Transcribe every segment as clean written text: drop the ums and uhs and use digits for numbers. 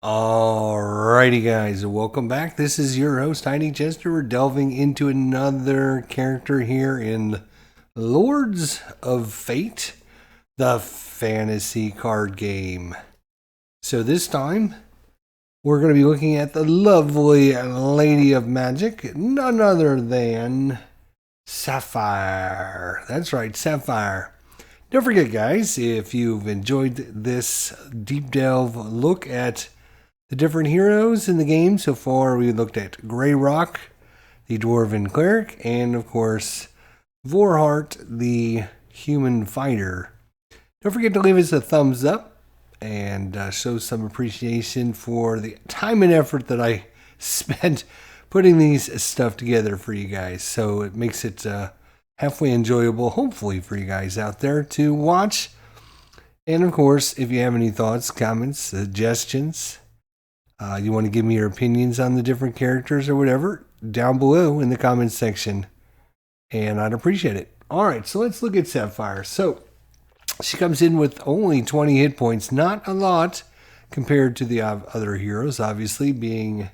Alrighty, guys, welcome back. This is your host, Tiny Chester. We're delving into another character here in Lords of Fate, the fantasy card game. So this time, we're going to be looking at the lovely Lady of Magic, none other than Sapphire. That's right, Sapphire. Don't forget, guys, if you've enjoyed this deep delve look at the different heroes in the game so far, we looked at Grey Rock, the Dwarven Cleric, and of course, Vorhart, the Human Fighter. Don't forget to leave us a thumbs up and show some appreciation for the time and effort that I spent putting these stuff together for you guys. So it makes it halfway enjoyable, hopefully, for you guys out there to watch. And of course, if you have any thoughts, comments, suggestions, you want to give me your opinions on the different characters or whatever, down below in the comments section. And I'd appreciate it. Alright, so let's look at Sapphire. So, she comes in with only 20 hit points. Not a lot compared to the other heroes. Obviously, being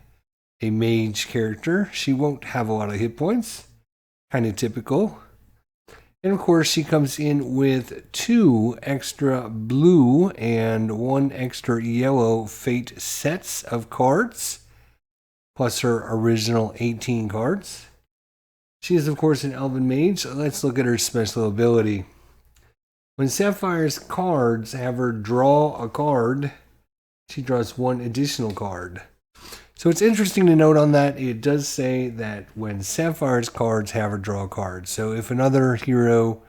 a mage character, she won't have a lot of hit points. Kind of typical. And of course, she comes in with 2 extra blue and 1 extra yellow Fate sets of cards, plus her original 18 cards. She is, of course, an Elven Mage. So let's look at her special ability. When Sapphire's cards have her draw a card, she draws 1 additional card. So it's interesting to note on that, it does say that when Sapphire's cards have her draw a card. So if another hero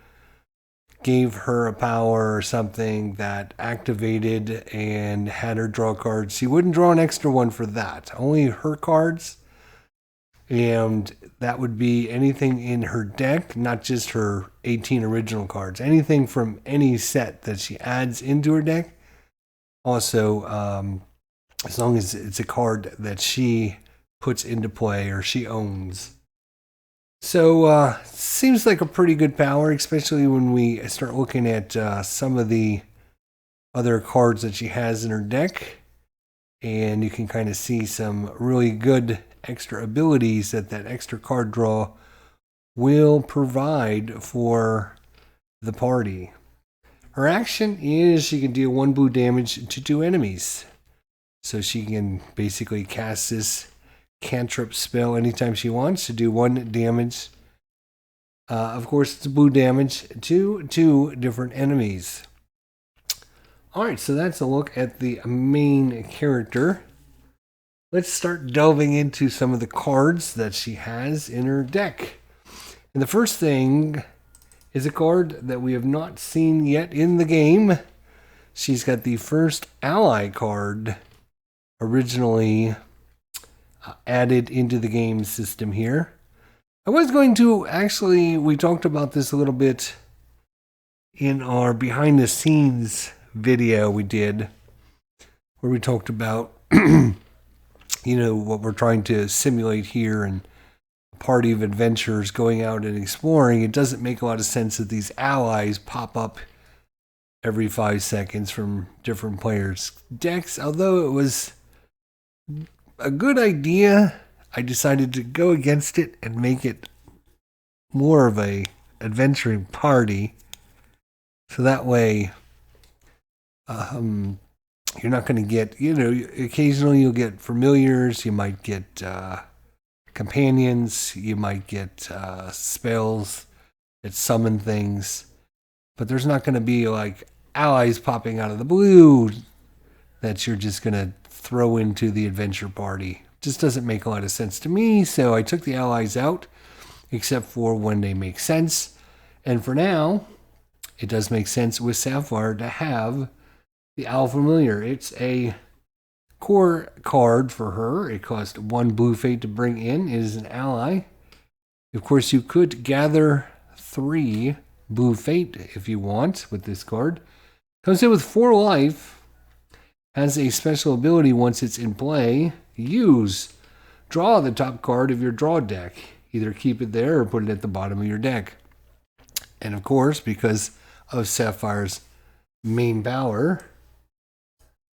gave her a power or something that activated and had her draw cards, she wouldn't draw an extra one for that. Only her cards. And that would be anything in her deck, not just her 18 original cards. Anything from any set that she adds into her deck. Also, as long as it's a card that she puts into play or she owns. So, seems like a pretty good power, especially when we start looking at some of the other cards that she has in her deck. And you can kind of see some really good extra abilities that extra card draw will provide for the party. Her action is she can deal 1 blue damage to 2 enemies. So she can basically cast this cantrip spell anytime she wants to do 1 damage. Of course, it's blue damage to 2 different enemies. Alright, so that's a look at the main character. Let's start delving into some of the cards that she has in her deck. And the first thing is a card that we have not seen yet in the game. She's got the first ally card originally added into the game system here. I was going to we talked about this a little bit in our behind the scenes video we did, where we talked about what we're trying to simulate here and a party of adventurers going out and exploring. It doesn't make a lot of sense that these allies pop up every 5 seconds from different players' decks, although it was a good idea. I decided to go against it and make it more of a adventuring party. So that way, you're not going to get, occasionally you'll get familiars, you might get companions, you might get spells that summon things, but there's not going to be like allies popping out of the blue that you're just going to throw into the adventure party. Just doesn't make a lot of sense to me, so I took the allies out, except for when they make sense. And for now, it does make sense with Sapphire to have the Owl Familiar. It's a core card for her. It costs 1 blue fate to bring in. It is an ally. Of course, you could gather 3 blue fate if you want with this card. Comes in with 4 life. Has a special ability once it's in play. Draw the top card of your draw deck. Either keep it there or put it at the bottom of your deck. And of course, because of Sapphire's main power,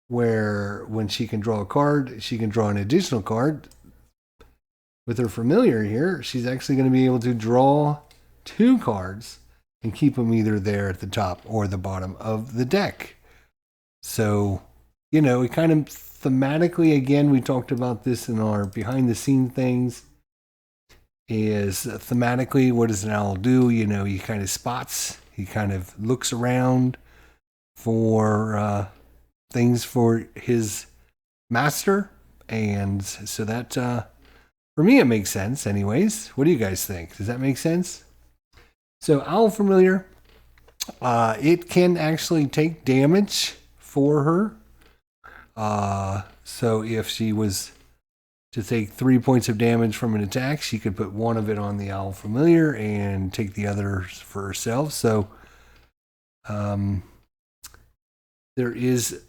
where when she can draw a card, she can draw an additional card. With her familiar here, she's actually going to be able to draw 2 cards and keep them either there at the top or the bottom of the deck. So, you know, it kind of thematically, again, we talked about this in our behind the scene things, is thematically, what does an owl do? You know, he kind of spots, he kind of looks around for things for his master. And so that, for me, it makes sense anyways. What do you guys think? Does that make sense? So Owl Familiar, it can actually take damage for her. So if she was to take 3 points of damage from an attack, she could put 1 of it on the Owl Familiar and take the others for herself. So there is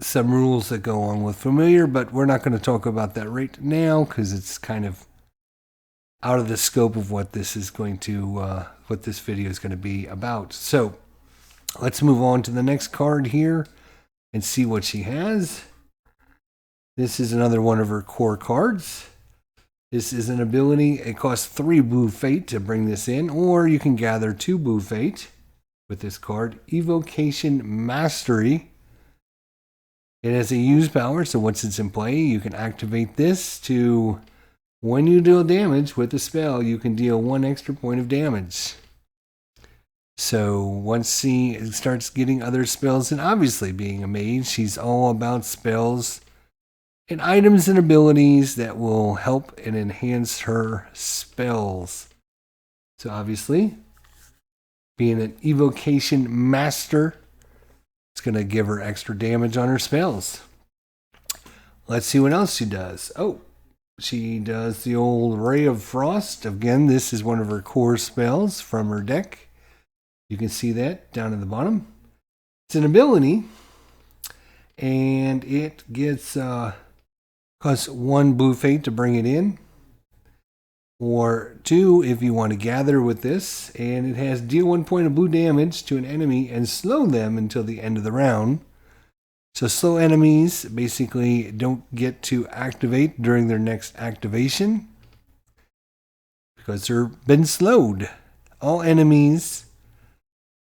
some rules that go on with Familiar, but we're not going to talk about that right now because it's kind of out of the scope of what this is going to, what this video is going to be about. So let's move on to the next card here and see what she has. This is another one of her core cards. This is an ability. It costs 3 blue fate to bring this in, or you can gather 2 blue fate with this card. Evocation Mastery. It has a use power, so once it's in play, you can activate this to, when you deal damage with a spell, you can deal 1 extra point of damage. So once she starts getting other spells, and obviously being a mage, she's all about spells and items and abilities that will help and enhance her spells. So obviously, being an evocation master, it's going to give her extra damage on her spells. Let's see what else she does. Oh, she does the old Ray of Frost. Again, this is one of her core spells from her deck. You can see that down at the bottom. It's an ability, and it gets costs 1 blue fate to bring it in, or 2 if you want to gather with this, and it has deal 1 point of blue damage to an enemy and slow them until the end of the round. So slow enemies basically don't get to activate during their next activation because they've been slowed. All enemies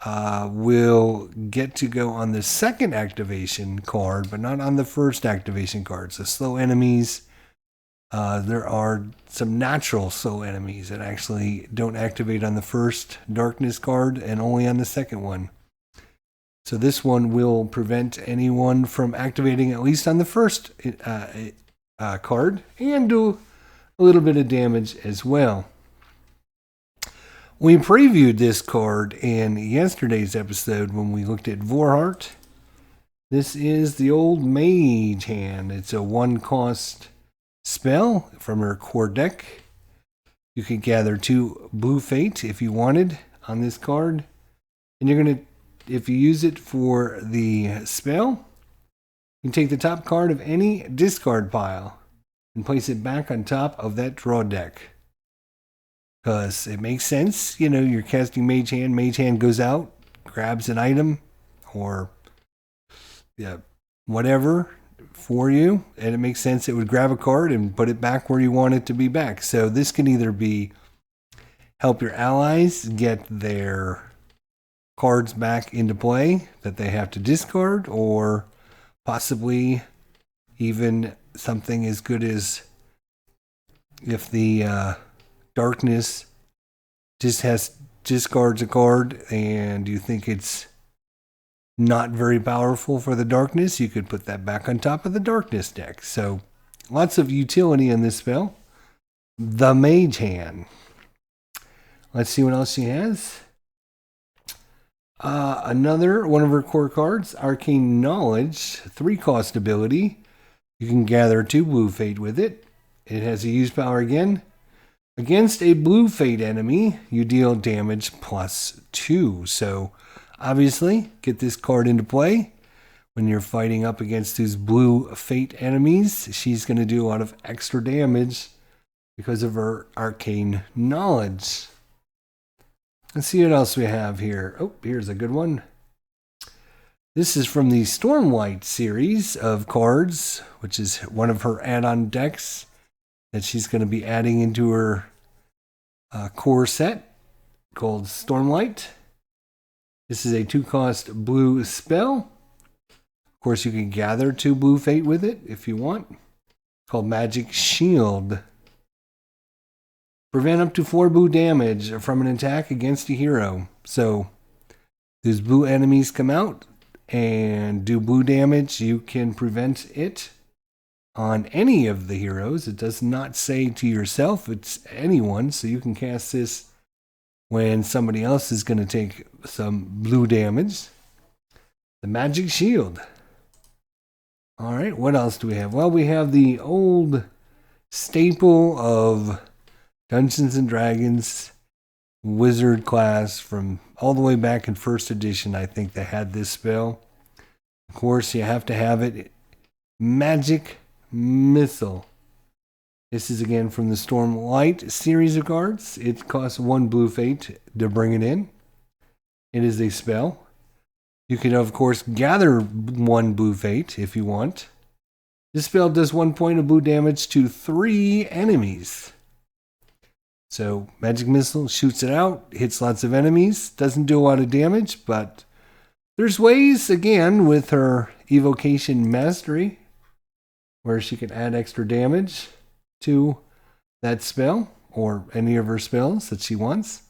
will get to go on the second activation card, but not on the first activation card. So slow enemies, there are some natural slow enemies that actually don't activate on the first darkness card and only on the second one. So this one will prevent anyone from activating at least on the first card and do a little bit of damage as well. We previewed this card in yesterday's episode when we looked at Vorhart. This is the old Mage Hand. It's a 1-cost spell from her core deck. You can gather 2 blue fate if you wanted on this card. And you're going to, if you use it for the spell, you can take the top card of any discard pile and place it back on top of that draw deck. Because it makes sense, you know, you're casting Mage Hand goes out, grabs an item, or whatever for you, and it makes sense it would grab a card and put it back where you want it to be back. So this can either be help your allies get their cards back into play that they have to discard, or possibly even something as good as if the darkness just discards a card and you think it's not very powerful for the darkness, you could put that back on top of the darkness deck. So lots of utility in this spell. The Mage Hand. Let's see what else she has. Another one of her core cards, Arcane Knowledge, 3-cost ability. You can gather 2 blue fate with it. It has a use power again. Against a blue fate enemy, you deal damage +2. So obviously, get this card into play. When you're fighting up against these blue fate enemies, she's going to do a lot of extra damage because of her Arcane Knowledge. Let's see what else we have here. Oh, here's a good one. This is from the Stormlight series of cards, which is one of her add-on decks that she's going to be adding into her core set called Stormlight. This is a 2-cost blue spell. Of course, you can gather 2 blue fate with it if you want. It's called Magic Shield. Prevent up to 4 blue damage from an attack against a hero. So, those blue enemies come out and do blue damage. You can prevent it on any of the heroes. It does not say to yourself, it's anyone. So you can cast this when somebody else is going to take some blue damage. The Magic Shield. All right, what else do we have? Well, we have the old staple of Dungeons and Dragons wizard class from all the way back in first edition. I think they had this spell. Of course, you have to have it. Magic Missile. This is again from the Stormlight series of cards. It costs 1 blue fate to bring it in. It is a spell. You can, of course, gather 1 blue fate if you want. This spell does 1 point of blue damage to 3 enemies. So, Magic Missile shoots it out, hits lots of enemies, doesn't do a lot of damage, but there's ways, again, with her Evocation Mastery, where she can add extra damage to that spell, or any of her spells that she wants.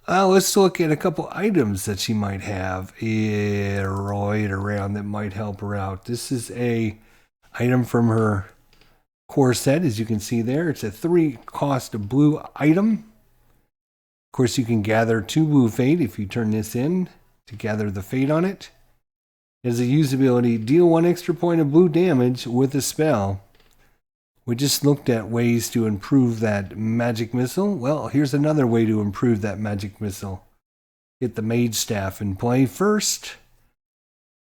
Let's look at a couple items that she might have right around that might help her out. This is a item from her core set, as you can see there. It's a 3-cost blue item. Of course, you can gather 2 blue fate if you turn this in to gather the fate on it. It has a usability, deal 1 extra point of blue damage with a spell. We just looked at ways to improve that Magic Missile. Well, here's another way to improve that Magic Missile. Get the Mage Staff in play first.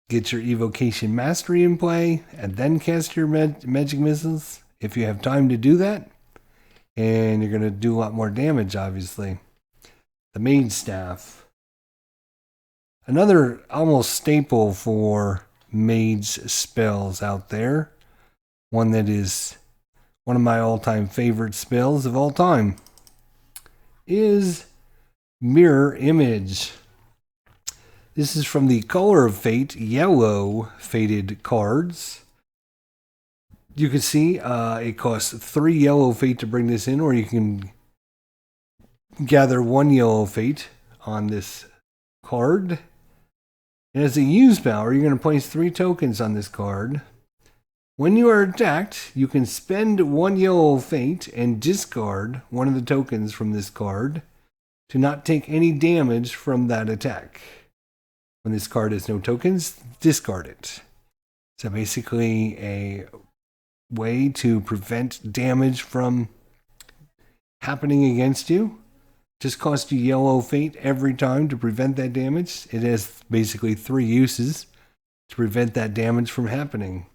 Get your Evocation Mastery in play, and then cast your Magic Missiles if you have time to do that. And you're going to do a lot more damage, obviously. The Mage Staff. Another almost staple for mage spells out there. One that is one of my all-time favorite spells of all time is Mirror Image. This is from the Color of Fate yellow fated cards. You can see it costs 3 yellow fate to bring this in, or you can gather 1 yellow fate on this card. And as a use power, you're going to place 3 tokens on this card. When you are attacked, you can spend 1 yellow fate and discard 1 of the tokens from this card to not take any damage from that attack. When this card has no tokens, discard it. So basically a way to prevent damage from happening against you. Just costs you yellow fate every time to prevent that damage. It has basically 3 uses to prevent that damage from happening.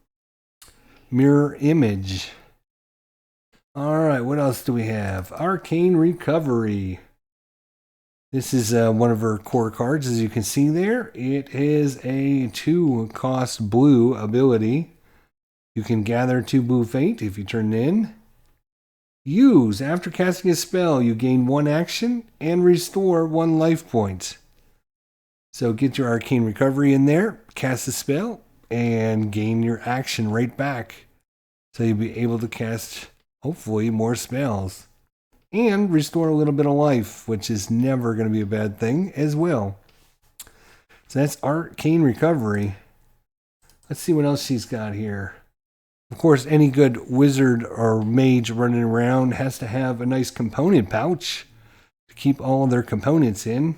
Mirror Image. Alright, what else do we have? Arcane Recovery. This is one of her core cards, as you can see there. It is a 2-cost blue ability. You can gather 2 blue fate if you turn it in. Use. After casting a spell, you gain 1 action and restore 1 life point. So get your Arcane Recovery in there, cast a spell, and gain your action right back. So you'll be able to cast, hopefully, more spells. And restore a little bit of life, which is never going to be a bad thing as well. So that's Arcane Recovery. Let's see what else she's got here. Of course, any good wizard or mage running around has to have a nice component pouch to keep all their components in.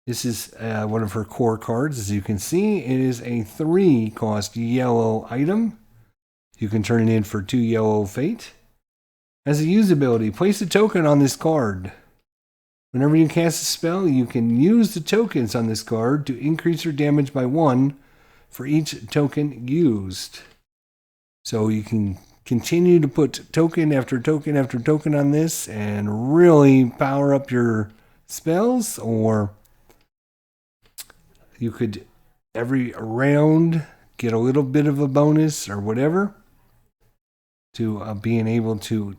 This is one of her core cards. As you can see, it is a 3-cost yellow item. You can turn it in for 2 yellow fate. As a usability, place a token on this card. Whenever you cast a spell, you can use the tokens on this card to increase your damage by 1 for each token used. So you can continue to put token after token after token on this and really power up your spells, or you could every round get a little bit of a bonus or whatever to being able to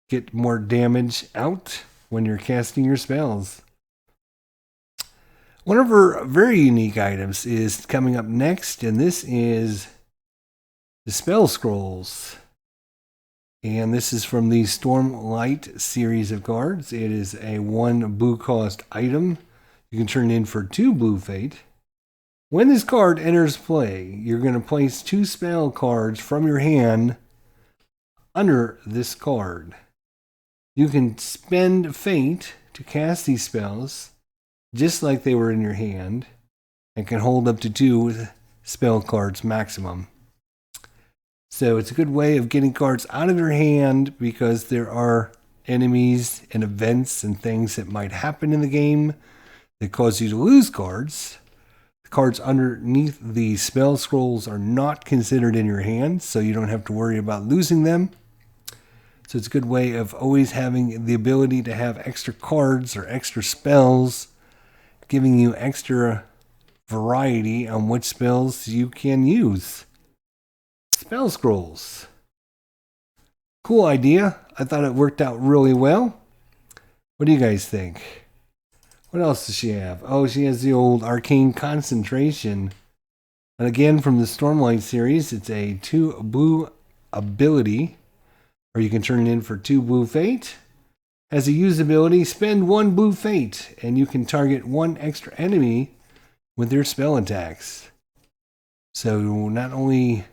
get more damage out when you're casting your spells. One of her very unique items is coming up next, and this is the Spell Scrolls. And this is from the Stormlight series of cards. It is a 1 blue cost item. You can turn it in for 2 blue fate. When this card enters play, you're going to place 2 spell cards from your hand under this card. You can spend fate to cast these spells just like they were in your hand, and can hold up to 2 spell cards maximum. So it's a good way of getting cards out of your hand because there are enemies and events and things that might happen in the game that cause you to lose cards. The cards underneath the spell scrolls are not considered in your hand, so you don't have to worry about losing them. So it's a good way of always having the ability to have extra cards or extra spells, giving you extra variety on what spells you can use. Spell scrolls. Cool idea. I thought it worked out really well. What do you guys think? What else does she have? Oh, she has the old Arcane Concentration. And again, from the Stormlight series, it's a 2 blue ability, or you can turn it in for 2 blue fate. As a usability, spend 1 blue fate, and you can target 1 extra enemy with your spell attacks. So not only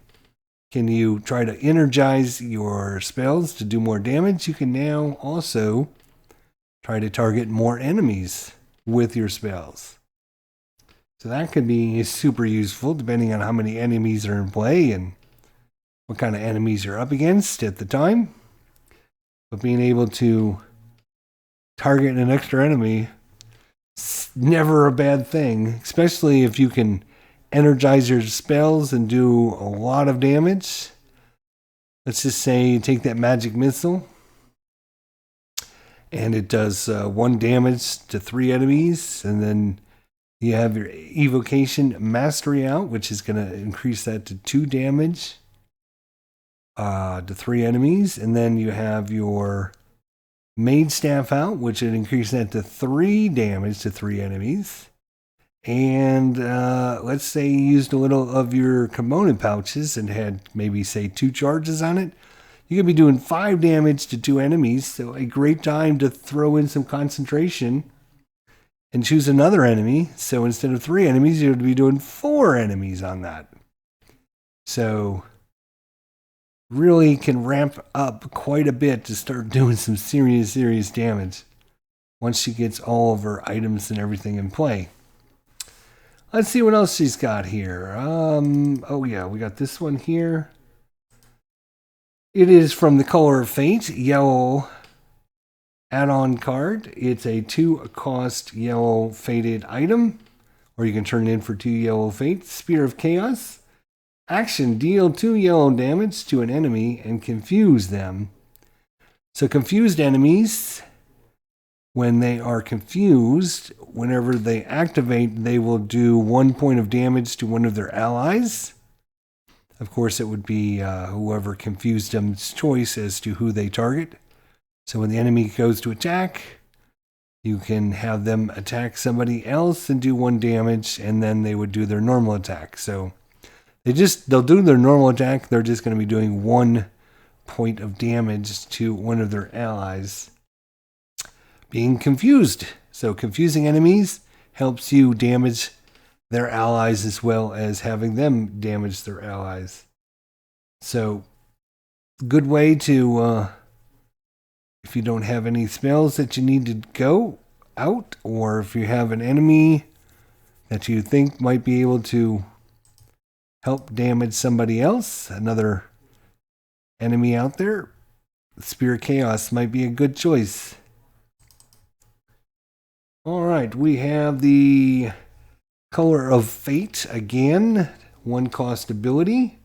can you try to energize your spells to do more damage, you can now also try to target more enemies with your spells. So that could be super useful depending on how many enemies are in play and what kind of enemies you're up against at the time. But being able to target an extra enemy is never a bad thing, especially if you can energize your spells and do a lot of damage. Let's just say you take that magic missile and it does 1 damage to 3 enemies, and then you have your evocation mastery out, which is going to increase that to 2 damage to 3 enemies, and then you have your mage staff out, which would increase that to 3 damage to 3 enemies. And let's say you used a little of your component pouches and had maybe, say, 2 charges on it. You could be doing 5 damage to 2 enemies, so a great time to throw in some concentration and choose another enemy. So instead of 3 enemies, you would be doing 4 enemies on that. So really can ramp up quite a bit to start doing some serious damage once she gets all of her items and everything in play. Let's see what else she's got here. Oh yeah, we got this one here. It is from the Color of Fate, yellow add-on card. It's a 2-cost yellow fated item, or you can turn it in for 2 yellow fate. Spear of Chaos. Action, deal 2 yellow damage to an enemy and confuse them. So confused enemies, when they are confused, whenever they activate, they will do 1 point of damage to one of their allies. Of course, it would be whoever confused them's choice as to who they target. So when the enemy goes to attack, you can have them attack somebody else and do 1 damage, and then they would do their normal attack. So they'll do their normal attack. They're just going to be doing 1 point of damage to one of their allies. Being confused. So confusing enemies helps you damage their allies as well as having them damage their allies. So good way to, if you don't have any spells that you need to go out, or if you have an enemy that you think might be able to help damage somebody else, another enemy out there, Spear of Chaos might be a good choice. All right, we have the Color of Fate again, 1-cost ability.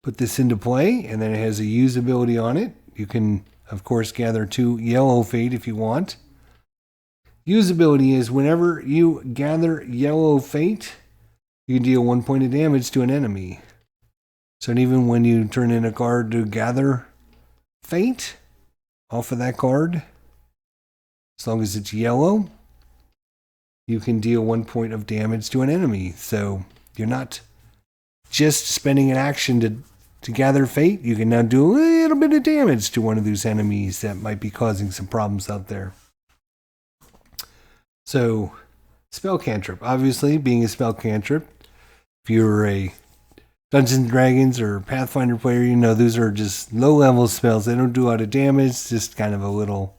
Put this into play, and then it has a usability on it. You can, of course, gather 2 yellow fate if you want. Usability is whenever you gather yellow fate, you can deal 1 point of damage to an enemy. So even when you turn in a card to gather fate off of that card, as long as it's yellow, you can deal 1 point of damage to an enemy. So you're not just spending an action to gather fate. You can now do a little bit of damage to one of those enemies that might be causing some problems out there. So, spell cantrip. Obviously, being a spell cantrip, if you're a Dungeons and Dragons or Pathfinder player, you know those are just low-level spells. They don't do a lot of damage, just kind of a little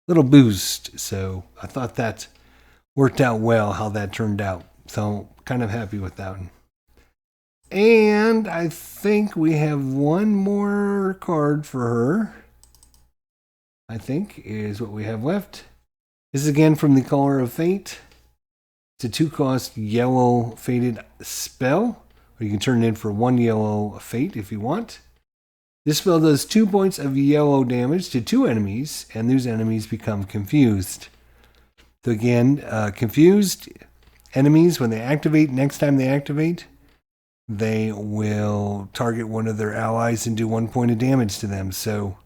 boost. So, I thought that worked out well, how that turned out. So, kind of happy with that one. And I think we have one more card for her. I think is what we have left. This is again from the Color of Fate. It's a 2-cost yellow fated spell. Or you can turn it in for 1 yellow fate if you want. This spell does 2 points of yellow damage to 2 enemies, and those enemies become confused. So again, confused enemies, when they activate, next time they activate, they will target one of their allies and do 1 point of damage to them. So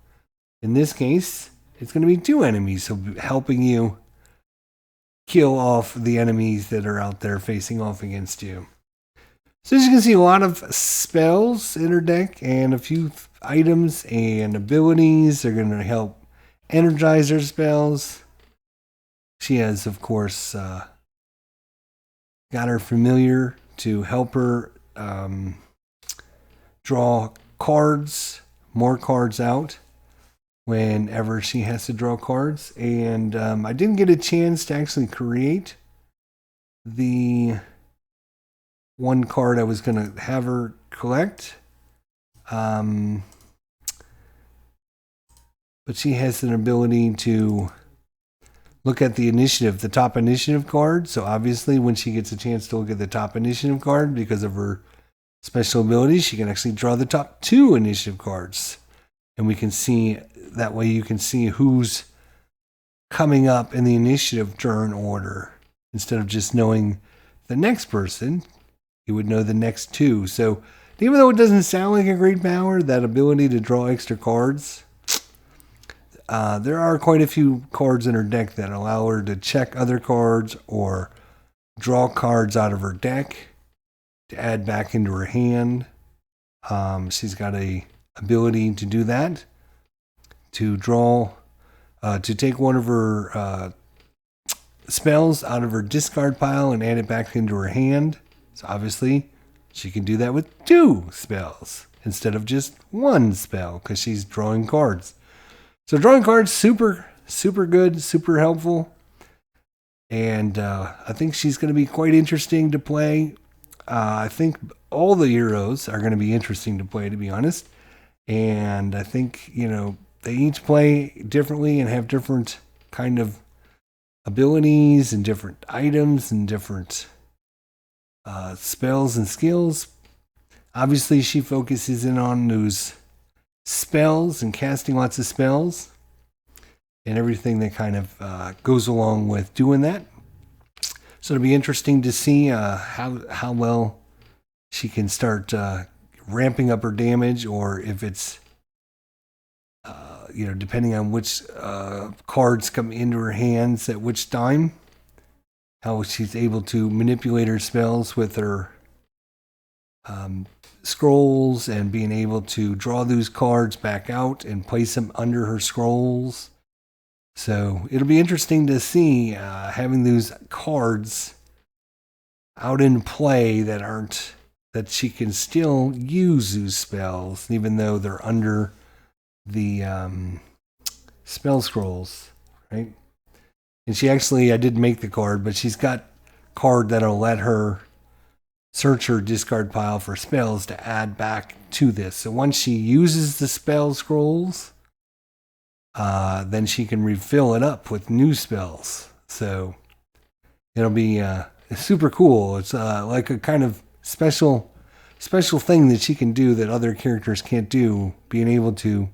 in this case, it's going to be 2 enemies, so helping you kill off the enemies that are out there facing off against you. So as you can see, a lot of spells in her deck and a few items and abilities are going to help energize her spells. She has, of course, got her familiar to help her draw cards, more cards out whenever she has to draw cards. And I didn't get a chance to actually create the one card I was going to have her collect. But she has an ability to look at the initiative, the top initiative card. So obviously when she gets a chance to look at the top initiative card, because of her special abilities, she can actually draw the top 2 initiative cards. And we can see, that way you can see who's coming up in the initiative turn order. Instead of just knowing the next person, you would know the next 2. So even though it doesn't sound like a great power, that ability to draw extra cards, there are quite a few cards in her deck that allow her to check other cards or draw cards out of her deck to add back into her hand. She's got a ability to do that, to draw, to take one of her spells out of her discard pile and add it back into her hand. So obviously she can do that with 2 spells instead of just 1 spell, because she's drawing cards. So drawing cards, super good, super helpful. And I think she's going to be quite interesting to play. I think all the heroes are going to be interesting to play, to be honest. And I think, they each play differently and have different kind of abilities and different items and different spells and skills. Obviously, she focuses in on those spells and casting lots of spells and everything that kind of goes along with doing that. So it'll be interesting to see how well she can start ramping up her damage, or if it's depending on which cards come into her hands at which time, how she's able to manipulate her spells with her scrolls and being able to draw those cards back out and place them under her scrolls. So it'll be interesting to see having those cards out in play that she can still use those spells even though they're under the spell scrolls, right? And she actually, I did make the card, but she's got card that'll let her search her discard pile for spells to add back to this. So once she uses the spell scrolls, then she can refill it up with new spells. So it'll be super cool. It's like a kind of special thing that she can do that other characters can't do, being able to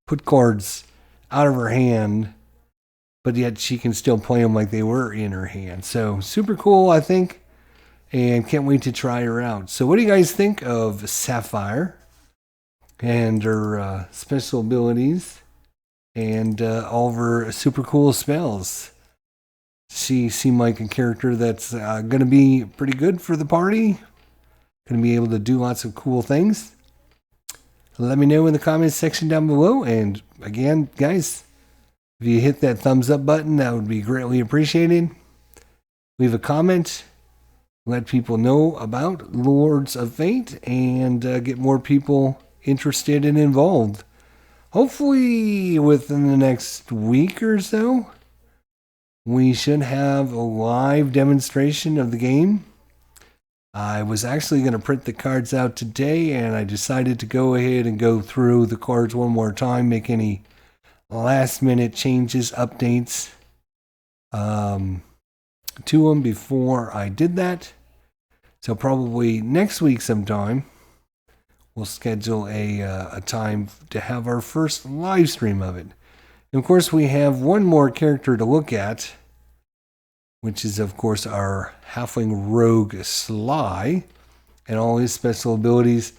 put cards out of her hand, but yet she can still play them like they were in her hand. So super cool, I think, and can't wait to try her out. So what do you guys think of Sapphire and her special abilities and all of her super cool spells? She seemed like a character that's going to be pretty good for the party. Going to be able to do lots of cool things. Let me know in the comments section down below. And again, guys, if you hit that thumbs up button, that would be greatly appreciated. Leave a comment. Let people know about Lords of Fate and get more people interested and involved. Hopefully within the next week or so, we should have a live demonstration of the game. I was actually going to print the cards out today, and I decided to go ahead and go through the cards one more time, make any last minute changes, updates to them before I did that. So probably next week sometime, we'll schedule a time to have our first live stream of it. And of course, we have one more character to look at, which is, of course, our Halfling Rogue Sly and all his special abilities.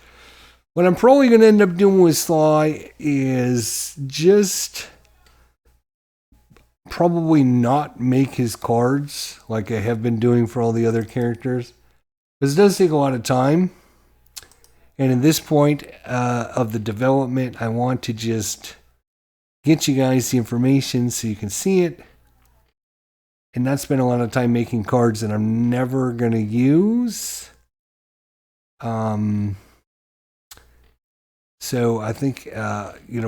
What I'm probably going to end up doing with Sly is just probably not make his cards like I have been doing for all the other characters, because it does take a lot of time. And at this point of the development, I want to just get you guys the information so you can see it and not spend a lot of time making cards that I'm never going to use. So I think,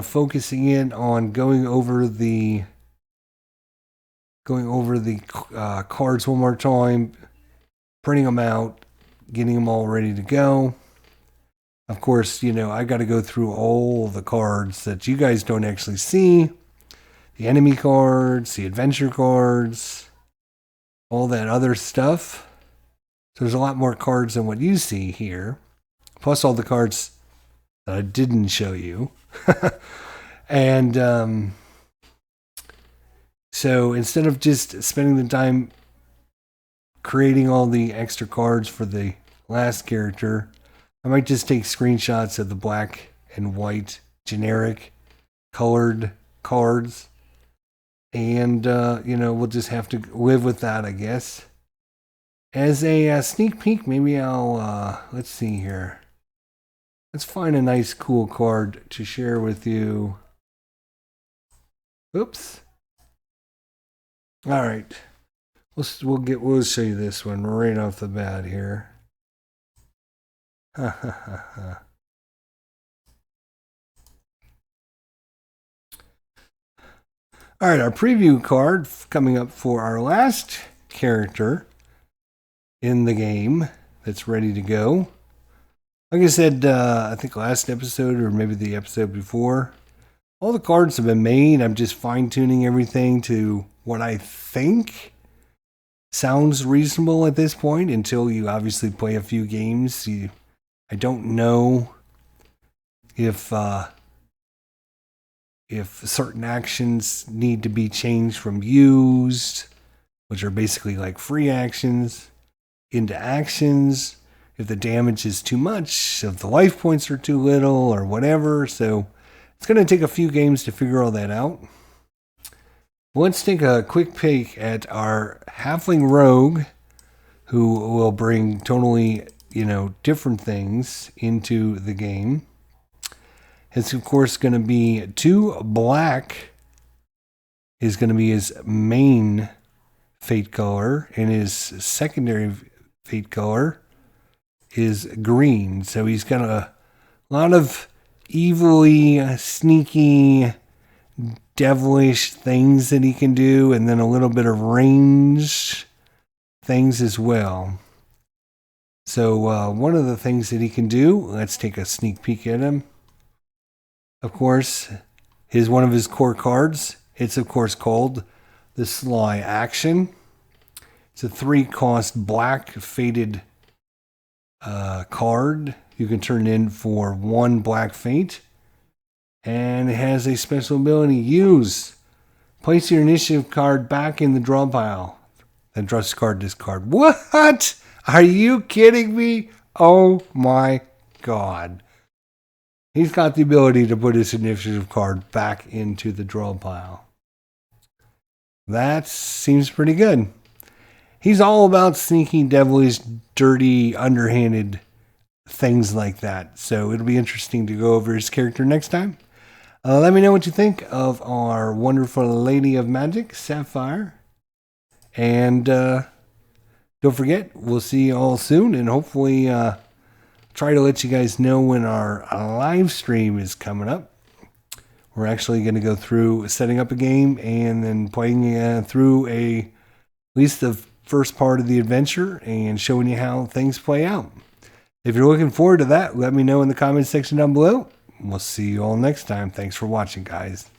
focusing in on going over the cards one more time, printing them out, getting them all ready to go. Of course, I got to go through all the cards that you guys don't actually see. The enemy cards, the adventure cards, all that other stuff. So there's a lot more cards than what you see here. Plus all the cards that I didn't show you. And so instead of just spending the time creating all the extra cards for the last character, I might just take screenshots of the black and white generic colored cards. And, we'll just have to live with that, I guess. As a sneak peek, maybe I'll, let's see here. Let's find a nice, cool card to share with you. Oops. All right. We'll show you this one right off the bat here. Ha ha ha ha. All right, our preview card coming up for our last character in the game that's ready to go. Like I said, I think last episode or maybe the episode before, all the cards have been made. I'm just fine-tuning everything to what I think sounds reasonable at this point until you obviously play a few games. I don't know if certain actions need to be changed from used, which are basically like free actions, into actions, if the damage is too much, if the life points are too little, or whatever. So it's going to take a few games to figure all that out. Let's take a quick peek at our Halfling Rogue, who will bring totally, different things into the game. It's, of course, going to be 2 black is going to be his main fate color, and his secondary fate color is green. So he's got a lot of evilly, sneaky, devilish things that he can do, and then a little bit of range things as well. So one of the things that he can do, let's take a sneak peek at him. Of course, is one of his core cards. It's, of course, called the Sly Action. It's a 3-cost black faded card. You can turn in for 1 black fate. And it has a special ability, use Place your initiative card back in the draw pile. Then discard this card. What? Are you kidding me? Oh my god. He's got the ability to put his initiative card back into the draw pile. That seems pretty good. He's all about sneaky, devilish, dirty, underhanded things like that. So it'll be interesting to go over his character next time. Let me know what you think of our wonderful Lady of Magic, Sapphire. And don't forget, we'll see you all soon. And hopefully try to let you guys know when our live stream is coming up. We're actually going to go through setting up a game and then playing through at least the first part of the adventure and showing you how things play out. If you're looking forward to that, let me know in the comments section down below. We'll see you all next time. Thanks for watching, guys.